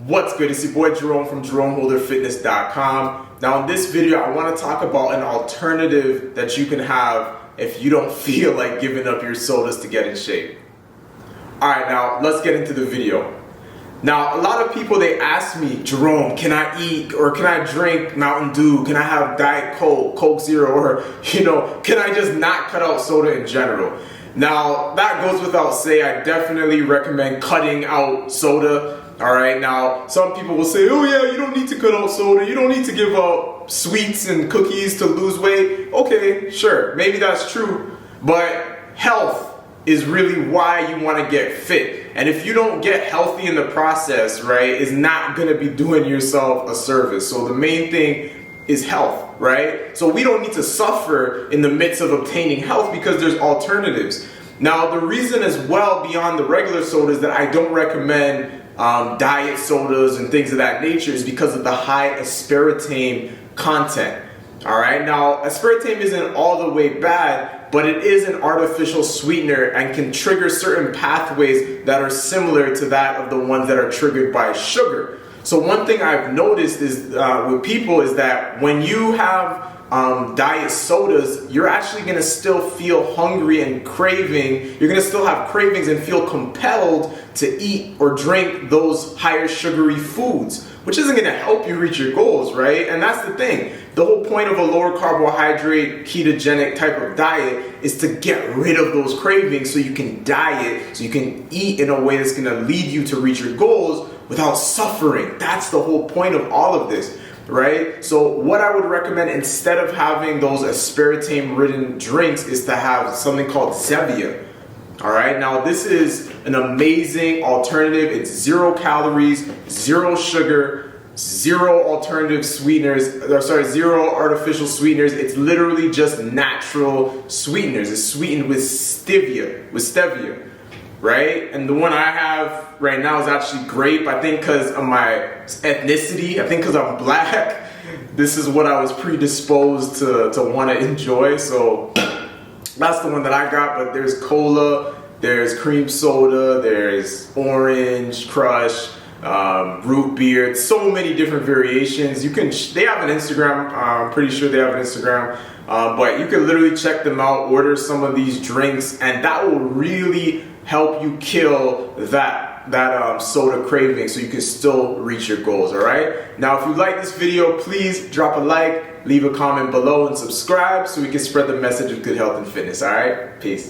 What's good? It's your boy Jerome from JeromeHolderFitness.com. Now in this video, I want to talk about an alternative that you can have if you don't feel like giving up your sodas to get in shape. Alright, now let's get into the video. Now, a lot of people, they ask me, Jerome, can I eat or can I drink Mountain Dew? Can I have Diet Coke, Coke Zero, or, can I just not cut out soda in general? Now, that goes without saying, I definitely recommend cutting out soda. Alright, now, some people will say, oh yeah, you don't need to cut out soda. You don't need to give up sweets and cookies to lose weight. Okay, sure, maybe that's true. But health is really why you want to get fit. And if you don't get healthy in the process, right, is not going to be doing yourself a service. So the main thing is health, right? So we don't need to suffer in the midst of obtaining health because there's alternatives. Now, the reason as well beyond the regular sodas that I don't recommend diet sodas and things of that nature is because of the high aspartame content. All right, now aspartame isn't all the way bad, but it is an artificial sweetener and can trigger certain pathways that are similar to that of the ones that are triggered by sugar. So one thing I've noticed is with people is that when you have diet sodas, you're actually going to still feel hungry and craving. You're going to still have cravings and feel compelled to eat or drink those higher sugary foods, which isn't going to help you reach your goals, right? And that's the thing. The whole point of a lower carbohydrate, ketogenic type of diet is to get rid of those cravings so you can diet, so you can eat in a way that's going to lead you to reach your goals without suffering. That's the whole point of all of this, right? So what I would recommend instead of having those aspartame-ridden drinks is to have something called Zevia. All right, now this is an amazing alternative. It's 0 calories, 0 sugar, 0 alternative sweeteners, 0 artificial sweeteners. It's literally just natural sweeteners. It's sweetened with stevia, right? And the one I have right now is actually grape. I think because of my ethnicity, I think because I'm black, this is what I was predisposed to want to enjoy. So that's the one that I got, but there's cola, there's cream soda, there's orange crush, root beer, so many different variations. They have an Instagram, I'm pretty sure they have an Instagram, but you can literally check them out, order some of these drinks, and that will really help you kill that soda craving so you can still reach your goals. All right, now if you like this video, please drop a like, leave a comment below, and subscribe so we can spread the message of good health and fitness. All right, peace.